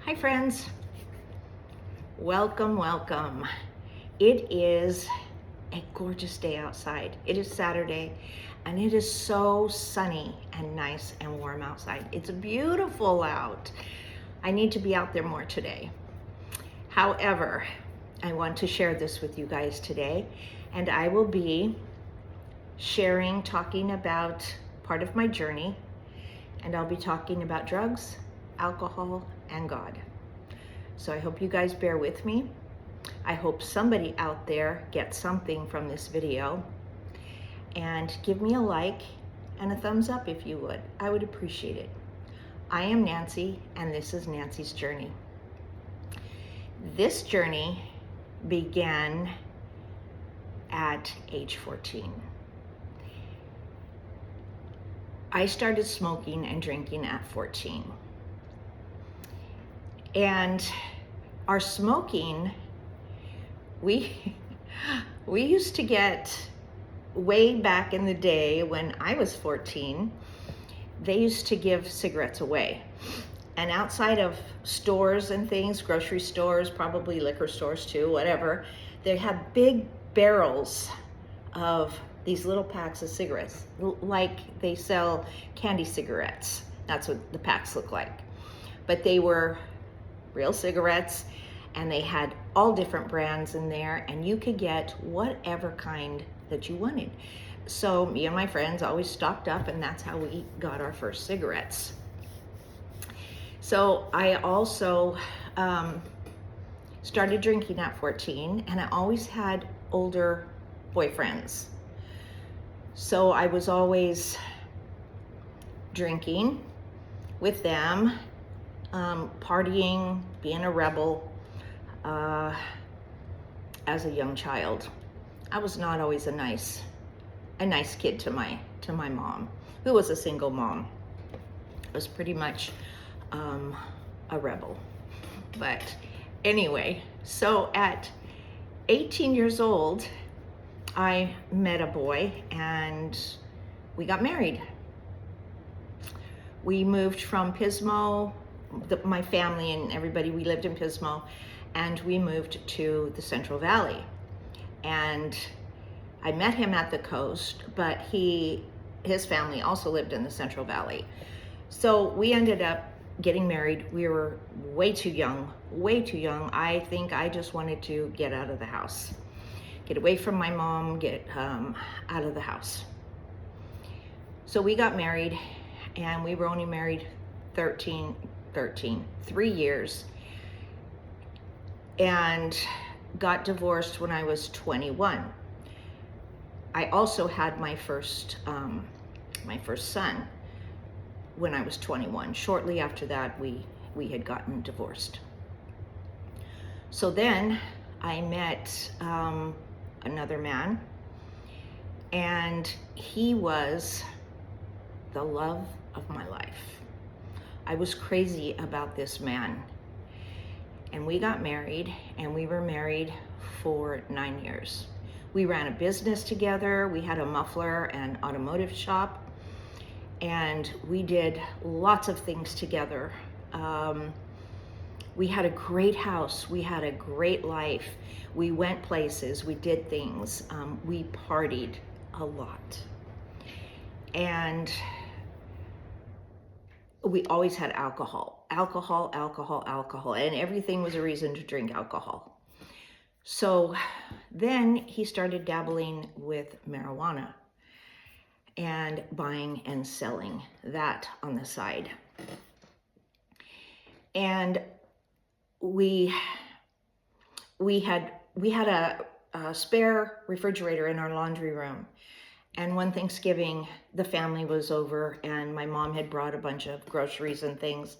Hi friends, welcome. It is a gorgeous day outside. It is Saturday and it is so sunny and nice and warm outside. It's beautiful out. I need to be out there more today. However, I want to share this with you guys today, and I will be talking about part of my journey, and I'll be talking about drugs, alcohol, and God. So I hope you guys bear with me. I hope somebody out there gets something from this video, and give me a like and a thumbs up if you would. I would appreciate it. I am Nancy, and this is Nancy's Journey. This journey began at age 14. I started smoking and drinking at 14. And our smoking, we used to get, way back in the day when I was 14, they used to give cigarettes away. And outside of stores and things, grocery stores, probably liquor stores too, whatever, they had big barrels of these little packs of cigarettes, like they sell candy cigarettes. That's what the packs look like. But they were real cigarettes, and they had all different brands in there, and you could get whatever kind that you wanted. So me and my friends always stocked up, and that's how we got our first cigarettes. So I also started drinking at 14, and I always had older boyfriends. So I was always drinking with them, partying, being a rebel as a young child. I was not always a nice kid to my mom, who was a single mom. I was pretty much a rebel. But anyway, so at 18 years old, I met a boy and we got married. We moved from Pismo, my family and everybody, we lived in Pismo, and we moved to the Central Valley. And I met him at the coast, but his family also lived in the Central Valley. So we ended up getting married. We were way too young. I think I just wanted to get out of the house, get away from my mom, get out of the house. So we got married, and we were only married 3 years, and got divorced when I was 21. I also had my first son when I was 21. Shortly after that, we had gotten divorced. So then I met another man, and he was the love of my life. I was crazy about this man. And we got married, and we were married for 9 years. We ran a business together. We had a muffler and automotive shop, and we did lots of things together. We had a great house. We had a great life. We went places. We did things. We partied a lot. And we always had alcohol, and everything was a reason to drink alcohol. So then he started dabbling with marijuana and buying and selling that on the side. And we had a spare refrigerator in our laundry room. And one Thanksgiving, the family was over, and my mom had brought a bunch of groceries and things.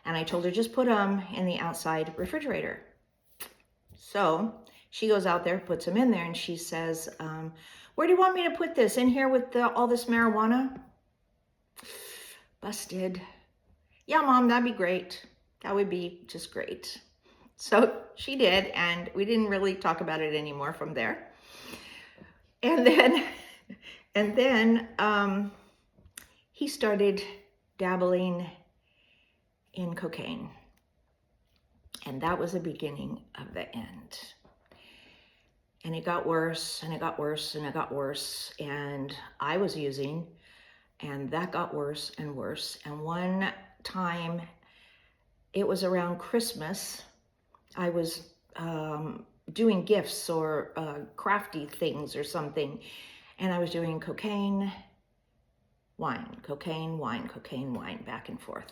And I told her, just put them in the outside refrigerator. So she goes out there, puts them in there, and she says, where do you want me to put this? In here with all this marijuana? Busted. Yeah, Mom, that'd be great. That would be just great. So she did, and we didn't really talk about it anymore from there. And then he started dabbling in cocaine. And that was the beginning of the end. And it got worse, and it got worse, and it got worse. And I was using, and that got worse and worse. And one time, it was around Christmas, I was doing gifts or crafty things or something. And I was doing cocaine, wine, cocaine, wine, cocaine, wine, back and forth.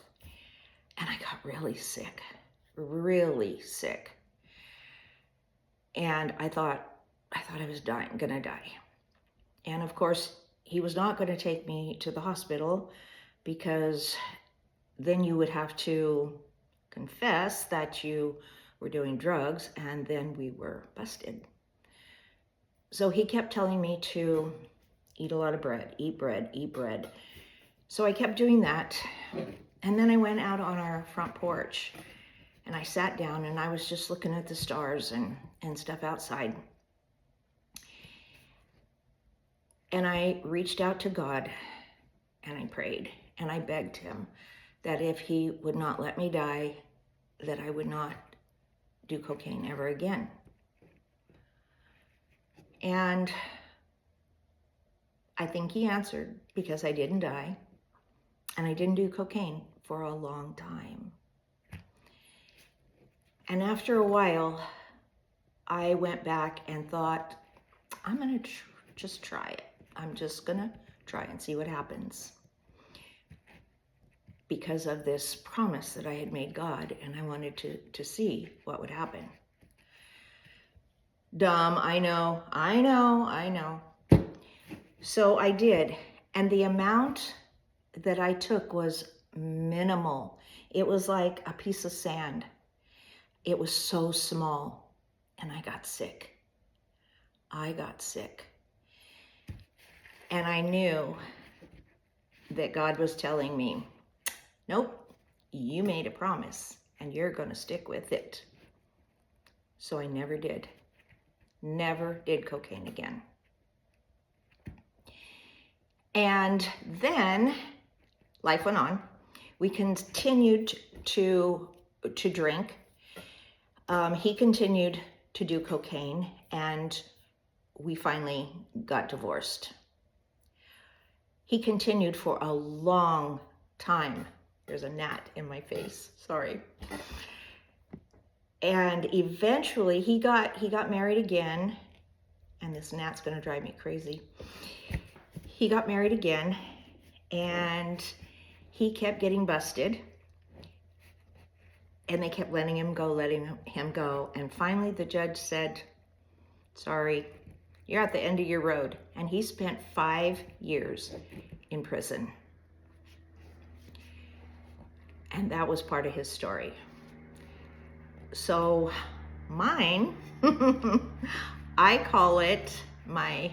And I got really sick, really sick. And I thought I was gonna die. And of course, he was not gonna take me to the hospital because then you would have to confess that you were doing drugs, and then we were busted. So he kept telling me to eat a lot of bread, eat bread, eat bread. So I kept doing that. And then I went out on our front porch and I sat down and I was just looking at the stars and stuff outside. And I reached out to God and I prayed and I begged him that if he would not let me die, that I would not do cocaine ever again. And I think he answered, because I didn't die and I didn't do cocaine for a long time. And after a while, I went back and thought, I'm gonna just try it. I'm just gonna try and see what happens, because of this promise that I had made God, and I wanted to see what would happen. Dumb, I know. So I did, and the amount that I took was minimal. It was like a piece of sand. It was so small, and I got sick. And I knew that God was telling me, nope, you made a promise and you're going to stick with it. So I never did cocaine again. And then life went on. We continued to drink. He continued to do cocaine, and we finally got divorced. He continued for a long time. There's a gnat in my face, sorry. And eventually he got married again, and this gnat's gonna drive me crazy. He got married again, and he kept getting busted, and they kept letting him go. And finally the judge said, sorry, you're at the end of your road. And he spent 5 years in prison. And that was part of his story. So mine, I call it my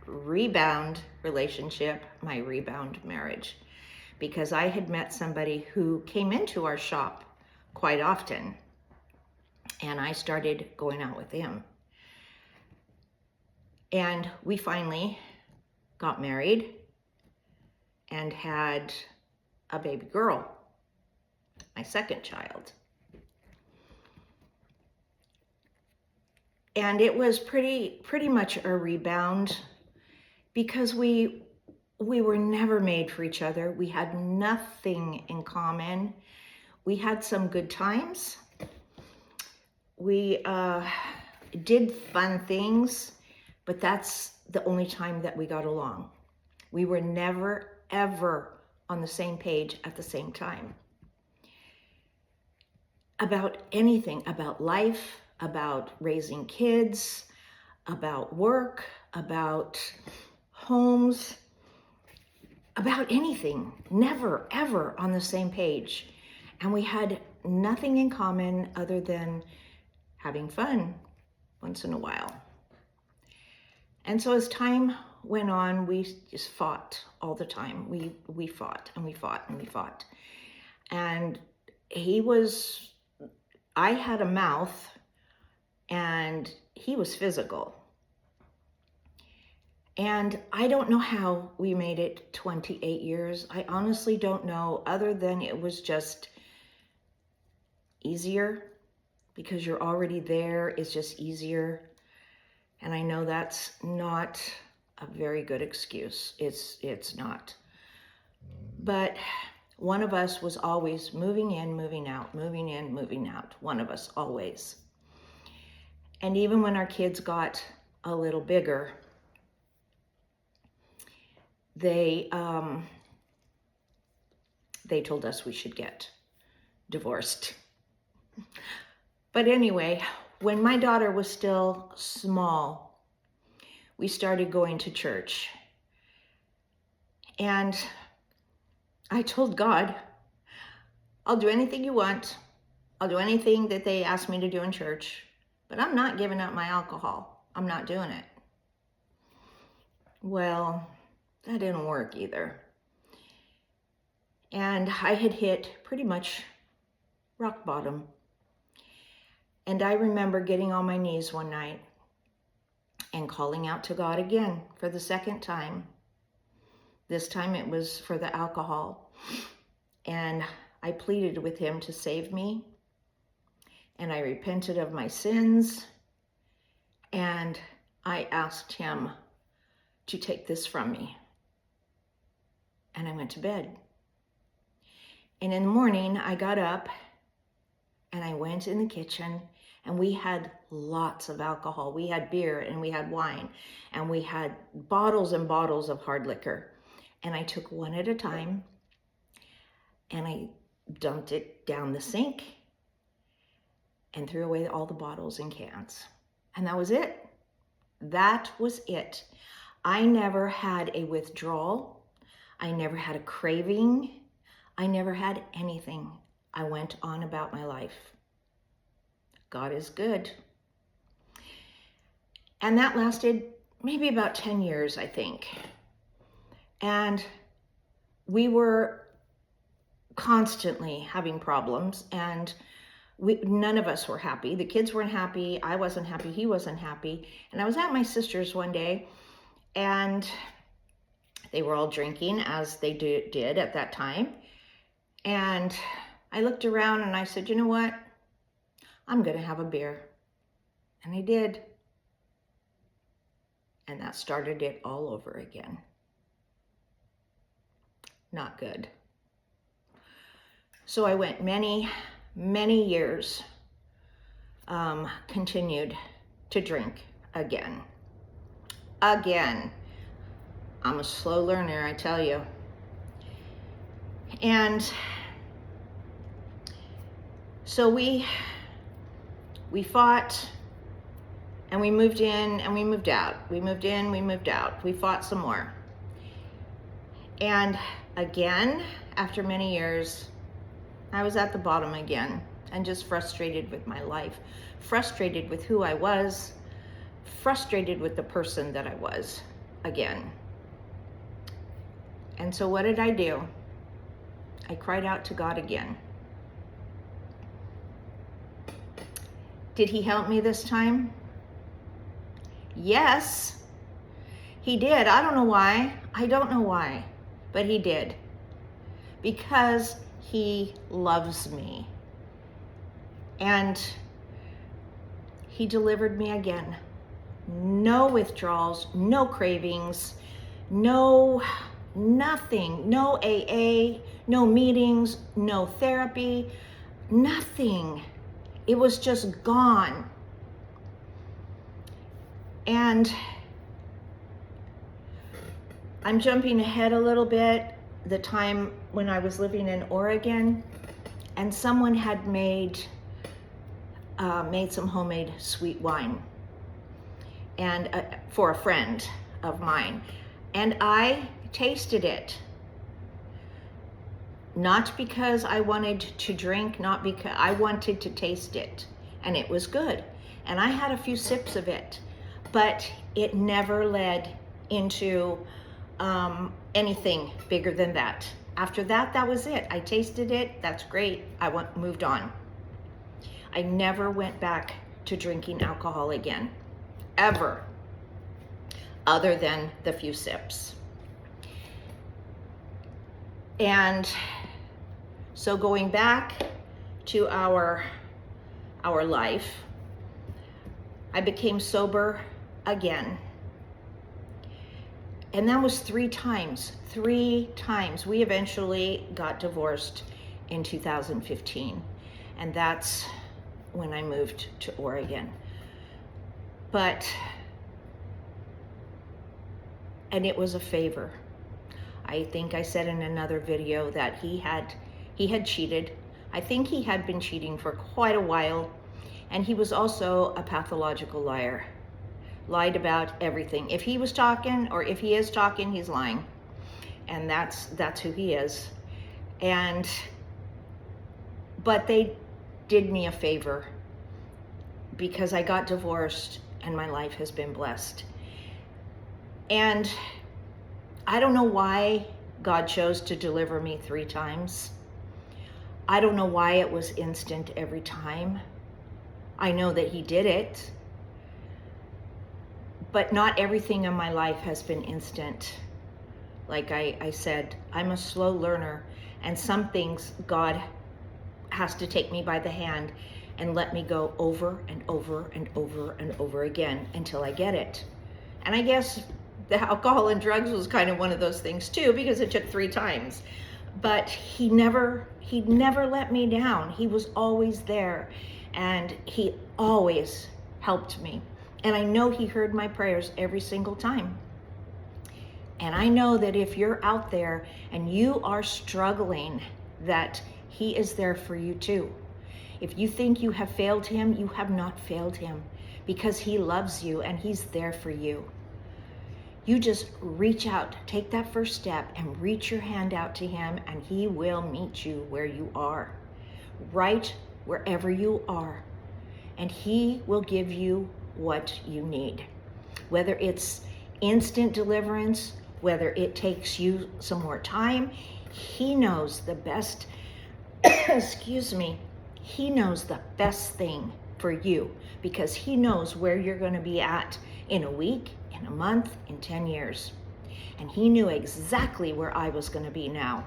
rebound relationship, my rebound marriage, because I had met somebody who came into our shop quite often, and I started going out with him. And we finally got married and had a baby girl, my second child. And it was pretty much a rebound, because we were never made for each other. We had nothing in common. We had some good times. We did fun things, but that's the only time that we got along. We were never, ever on the same page at the same time. About anything, about life, about raising kids, about work, about homes, about anything. Never, ever on the same page. And we had nothing in common other than having fun once in a while. And so as time went on, we just fought all the time. We fought and we fought and we fought. And I had a mouth and he was physical. And I don't know how we made it 28 years. I honestly don't know, other than it was just easier. because you're already there is just easier. And I know that's not a very good excuse. It's not. But one of us was always moving in, moving out, moving in, moving out. One of us always. And even when our kids got a little bigger, they told us we should get divorced. But anyway, when my daughter was still small, we started going to church. And I told God, I'll do anything you want. I'll do anything that they ask me to do in church, but I'm not giving up my alcohol. I'm not doing it. Well, that didn't work either. And I had hit pretty much rock bottom. And I remember getting on my knees one night and calling out to God again for the second time. This time it was for the alcohol. And I pleaded with him to save me. And I repented of my sins. And I asked him to take this from me. And I went to bed. And in the morning, I got up and I went in the kitchen, and we had lots of alcohol. We had beer and we had wine, and we had bottles and bottles of hard liquor. And I took one at a time and I dumped it down the sink and threw away all the bottles and cans. And that was it. That was it. I never had a withdrawal. I never had a craving. I never had anything. I went on about my life. God is good. And that lasted maybe about 10 years, I think. And we were constantly having problems, and none of us were happy. The kids weren't happy. I wasn't happy. He wasn't happy. And I was at my sister's one day, and they were all drinking, as they did at that time. And I looked around and I said, you know what? I'm going to have a beer. And I did. And that started it all over again. Not good. So I went many, many years, continued to drink again. Again. I'm a slow learner, I tell you. And so we fought, and we moved in and we moved out. We moved in, we moved out. We fought some more. And again, after many years, I was at the bottom again, and just frustrated with my life, frustrated with who I was, frustrated with the person that I was again. And so what did I do? I cried out to God again. Did he help me this time? Yes, he did. I don't know why. I don't know why, but he did. Because he loves me. And he delivered me again. No withdrawals, no cravings, nothing, no AA, no meetings, no therapy, nothing. It was just gone. And I'm jumping ahead a little bit, the time when I was living in Oregon, and someone had made some homemade sweet wine, and for a friend of mine, and I tasted it. Not because I wanted to drink, not because I wanted to taste it, and it was good. And I had a few sips of it, but it never led into anything bigger than that. After that, that was it. I tasted it, that's great. I moved on. I never went back to drinking alcohol again, ever, other than the few sips. And so going back to our our life, I became sober again. And that was 3 times. 3 times. We eventually got divorced in 2015. And that's when I moved to Oregon. And it was a favor. I think I said in another video that he had cheated. I think he had been cheating for quite a while. And he was also a pathological liar. Lied about everything. If he was talking, or if he is talking, he's lying. And that's who he is. But they did me a favor, because I got divorced and my life has been blessed. And I don't know why God chose to deliver me 3 times. I don't know why it was instant every time. I know that he did it. But not everything in my life has been instant. Like I said, I'm a slow learner, and some things God has to take me by the hand and let me go over and over and over and over again until I get it. And I guess the alcohol and drugs was kind of one of those things too, because it took 3 times. But he never let me down. He was always there, and he always helped me. And I know he heard my prayers every single time. And I know that if you're out there and you are struggling, that he is there for you too. If you think you have failed him, you have not failed him, because he loves you and he's there for you. You just reach out, take that first step and reach your hand out to him, and he will meet you where you are, right wherever you are. And he will give you what you need, whether it's instant deliverance, whether it takes you some more time. He knows the best he knows the best thing for you, because he knows where you're going to be at in a week, in a month, in 10 years. And he knew exactly where I was going to be now.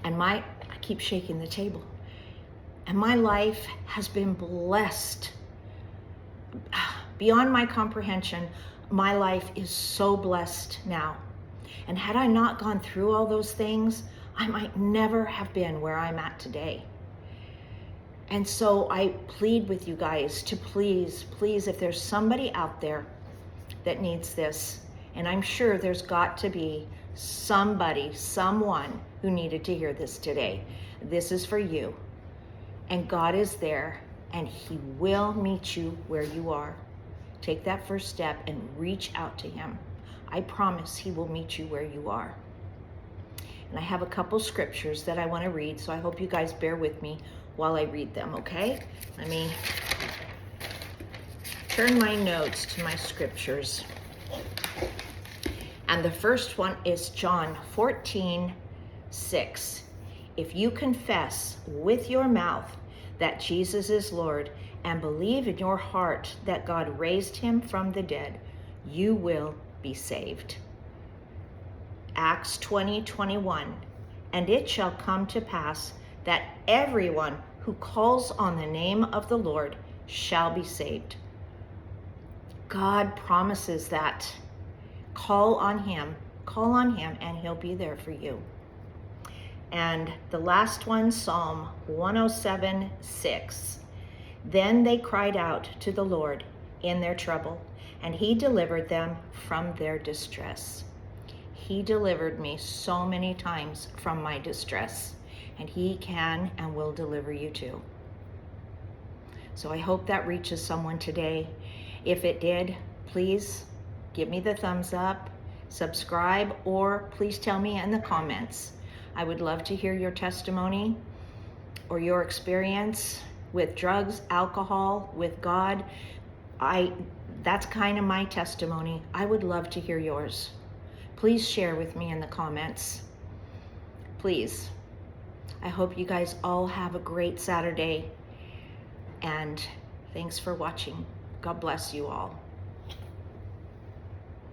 And I keep shaking the table, and my life has been blessed beyond my comprehension. My life is so blessed now. And had I not gone through all those things, I might never have been where I'm at today. And so I plead with you guys to please, if there's somebody out there that needs this, and I'm sure there's got to be someone who needed to hear this today. This is for you. And God is there, and he will meet you where you are. Take that first step and reach out to him. I promise he will meet you where you are. And I have a couple scriptures that I want to read, so I hope you guys bear with me while I read them, okay? Let me turn my notes to my scriptures. And the first one is John 14:6. If you confess with your mouth that Jesus is Lord and believe in your heart that God raised him from the dead, you will be saved. Acts 20:21. And it shall come to pass that everyone who calls on the name of the Lord shall be saved. God promises that. Call on him, and he'll be there for you. And the last one, Psalm 107:6. Then they cried out to the Lord in their trouble, and he delivered them from their distress. He delivered me so many times from my distress, and he can and will deliver you too. So I hope that reaches someone today. If it did, please give me the thumbs up, subscribe, or please tell me in the comments. I would love to hear your testimony or your experience with drugs, alcohol, with God. That's kind of my testimony. I would love to hear yours. Please share with me in the comments. Please. I hope you guys all have a great Saturday, and thanks for watching. God bless you all.